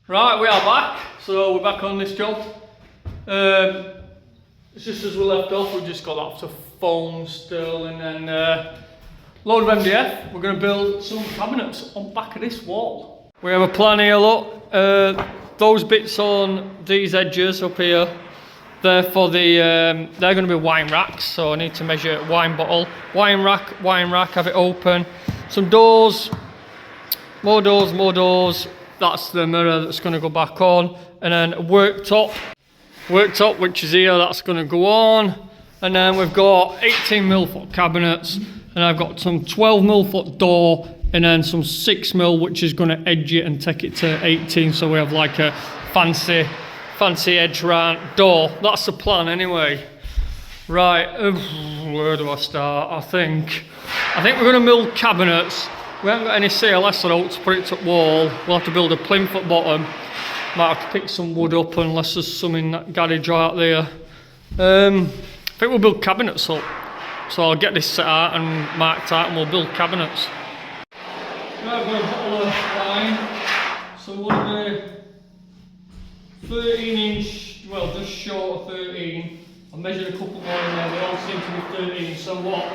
Right, we are back. So we're back on this job. It's just as we left off, we've just got lots of foam still and then load of MDF. We're going to build some cabinets on back of this wall. We have a plan here, look. Those bits on these edges up here, they're for the, they're going to be wine racks. So I need to measure wine bottle, wine rack, have it open. Some doors, more doors. That's the mirror that's going to go back on. And then a worktop which is here, that's going to go on. And then we've got 18mm foot cabinets. And I've got some 12mm foot door. And then some 6mm which is going to edge it and take it to 18. So we have like a fancy edge round door. That's the plan anyway. Right, where do I start? I think we're going to build cabinets. We haven't got any CLS rope to put it to the wall. We'll have to build a plinth at bottom. Might have to pick some wood up unless there's some in that garage out there. I think we'll build cabinets up. So I'll get this set out and marked out and we'll build cabinets. Right, I've got a bottle of wine. So we'll be 13 inch, well just short of 13. I measured a couple more in there, they all seem to be 13. So what?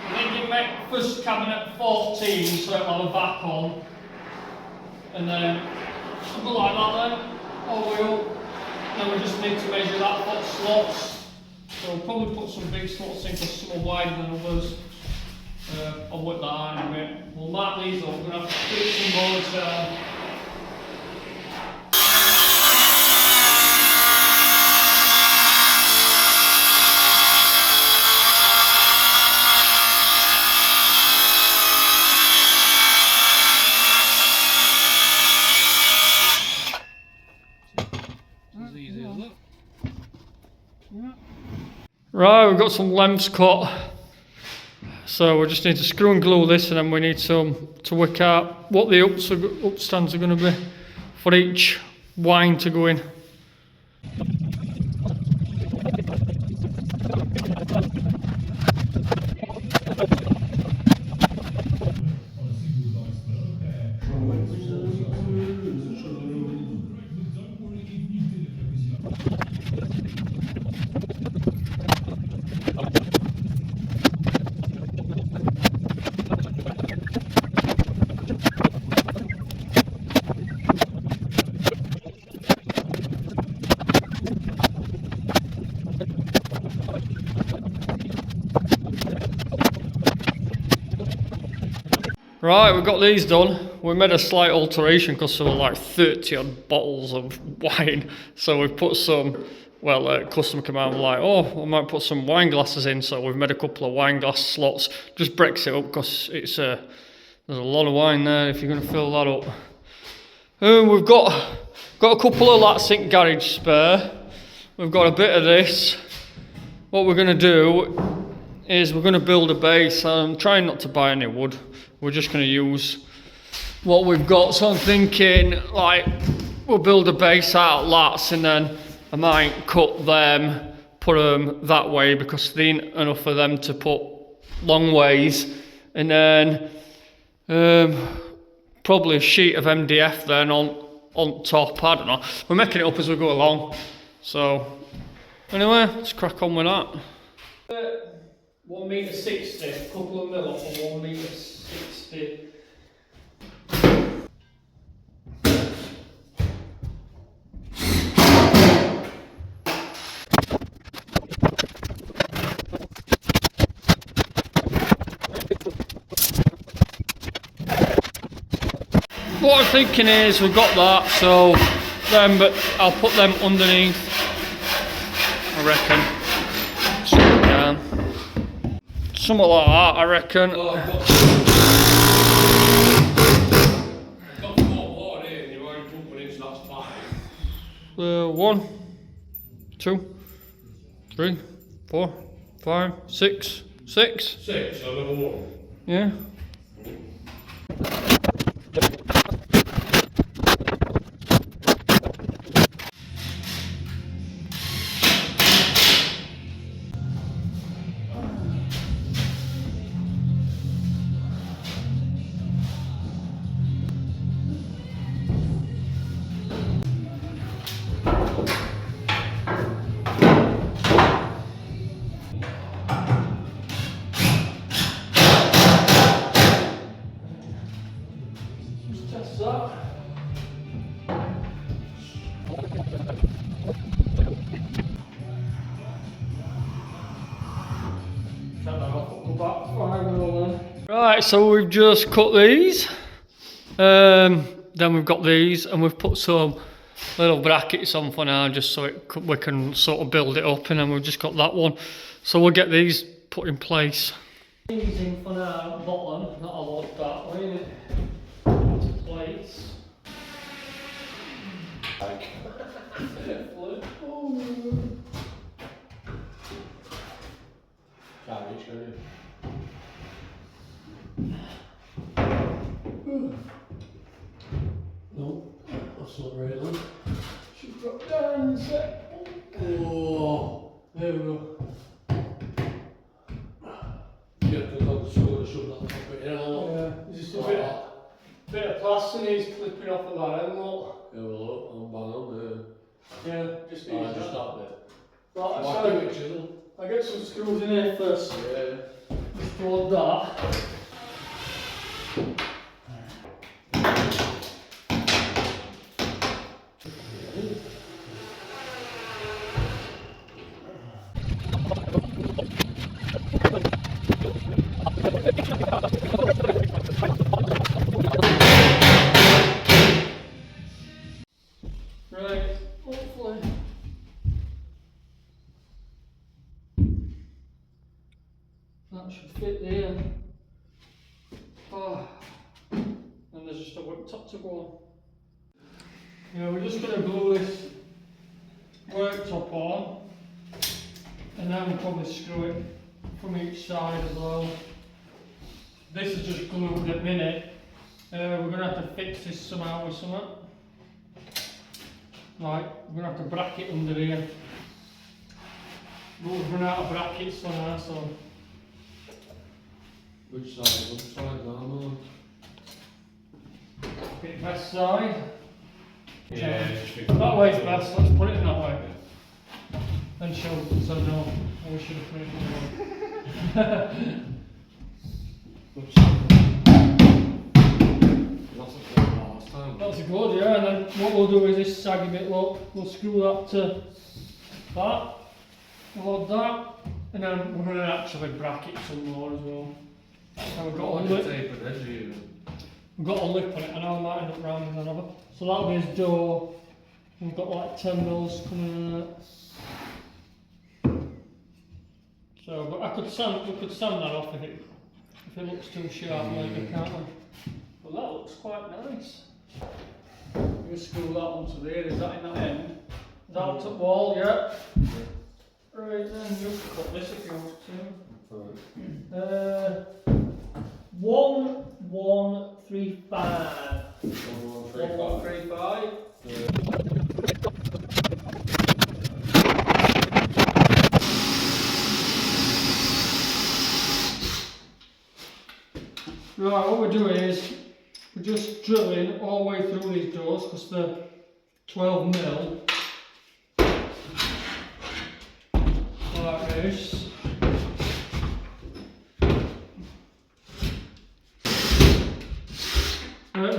I'm thinking make first cabinet 14 so it'll have a back on. And then something like that then, all the way up. Then we just need to measure that foot slots. So we'll probably put some big slots in because some are wider than others. I'll work that out in a bit. We'll mark these up, we're going to have to put some boards down. Right, we've got some lengths cut, so we just need to screw and glue this, and then we need to work out what the upstands are going to be for each wine to go in. Right, we've got these done. We made a slight alteration because there were like 30 odd bottles of wine. So we've put some, well, customer came out and like, oh, I might put some wine glasses in. So we've made a couple of wine glass slots. Just breaks it up because it's there's a lot of wine there if you're going to fill that up. We've got a couple of that sink garage spare. We've got a bit of this. What we're going to do is we're going to build a base. I'm trying not to buy any wood. We're just going to use what we've got. So I'm thinking like we'll build a base out of lats and then I might cut them, put them that way because there ain't enough for them to put long ways. And then probably a sheet of MDF then on top. I don't know. We're making it up as we go along. So anyway, let's crack on with that. 1m60, a couple of mil off of 1m60. What I'm thinking is we've got that, so then but I'll put them underneath, I reckon. Something like that, I reckon. Well, I've got 4 water here and you're only pumping in, so that's fine. 1, 2, 3, 4, 5, 6. 6? 6, so level 1. Yeah. Right, so we've just cut these. Then we've got these, and we've put some little brackets on for now, just so we can sort of build it up, and then we've just got that one. So we'll get these put in place. These in for now, bottom, not a lot that way, into place. Can't reach, can you? No, that's not right on. Should drop down and set. Oh, There we go. yeah, because I'm just going to shove that top bit in a lot. Yeah, just a Like bit, that. bit of plastic needs clipping off at that end, look. Yeah, well, I'm bang on there. Yeah, just easy. Just that bit. Right, Whack so it with chisel. I get some screws in here first. Yeah. Just hold that. Right, hopefully. That should fit there. Oh. And there's just a whip top to go on. Yeah, we're just going to glue this worktop on, and then we'll probably screw it from each side as well. This is just glued at the minute. We're going to have to fix this somehow with something. Right, we're going to have to bracket under here. But we've run out of brackets for now, so. Which side? Which side? No. Bit best side. Yeah, just That way's best, let's put it in that way. And show, so no, we should have put it in that way. Which side? That's a good last time. That's good, yeah, and then what we'll do is this saggy bit, look, we'll screw that to that, hold that, and then we're going to actually bracket some more as well. And we've got a lip, we've got a lip on it, and I might end up rounding another. So that'll be his door. We've got like 10 mils coming out. So, but we could sand that off if it looks too sharp later, can't we? But that looks quite nice. You screw that onto there, is that in that end? Is that up to the wall, yeah? Right then, you cut this if you want to. 1135. 1135. Right, what we're doing is we're just drilling all the way through these doors because they're 12 mil. Like this.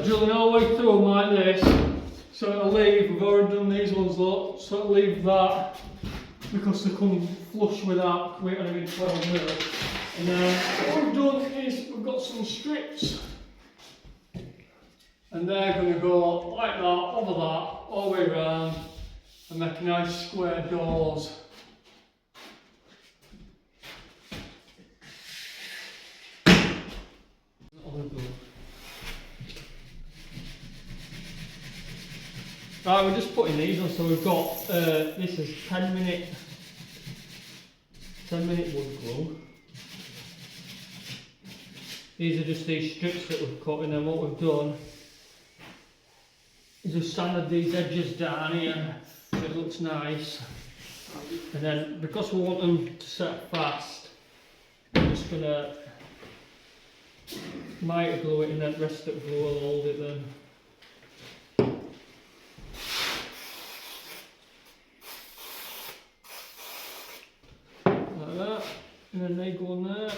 Drilling all the way through them like this, so it'll leave, we've already done these ones look, so it'll leave that, because they come flush with that, weight on every 12 mil. And then what we've done is we've got some strips, and they're going to go like that, over that, all the way around, and make nice square doors. Right, we're just putting these on, so we've got, this is 10 minute wood glue. These are just these strips that we've cut, and then what we've done is we've sanded these edges down here, so it looks nice. And then, because we want them to set fast, I'm just gonna mitre glue it, and then the rest of the glue will hold it then. And then they go on there,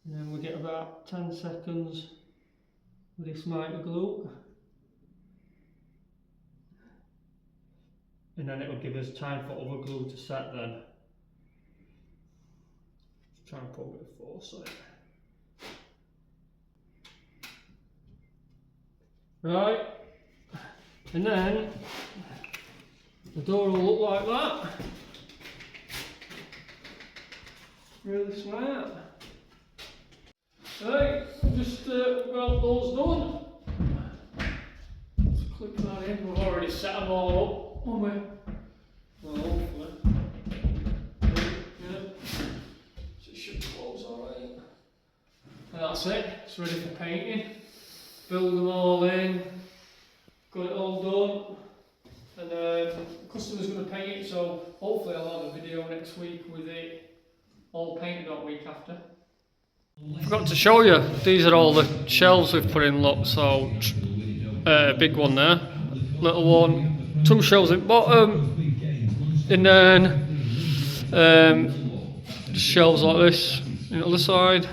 and then we get about 10 seconds with this mitre glue, and then it will give us time for other glue to set then. Just try and put a bit of force on it. Right, and then the door will look like that. Really smart. Right, just got those done. Let's click that in. We've already set them all up, haven't we? Well, hopefully. Yeah. So it should close alright. And that's it. It's ready for painting. Build them all in. Got it all done. And the customer's going to paint it, so hopefully I'll have a video next week with it all painted that week after. Forgot to show you, these are all the shelves we've put in, look, so big one there, little one, 2 shelves at the bottom, and then shelves like this on the other side.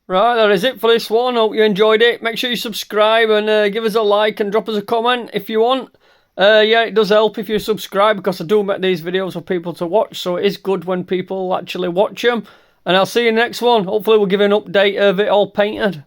Right, that is it for this one. Hope you enjoyed it. Make sure you subscribe and give us a like and drop us a comment if you want. Yeah, it does help if you subscribe, because I do make these videos for people to watch, so it is good when people actually watch them. And I'll see you in the next one. Hopefully we'll give you an update of it all painted.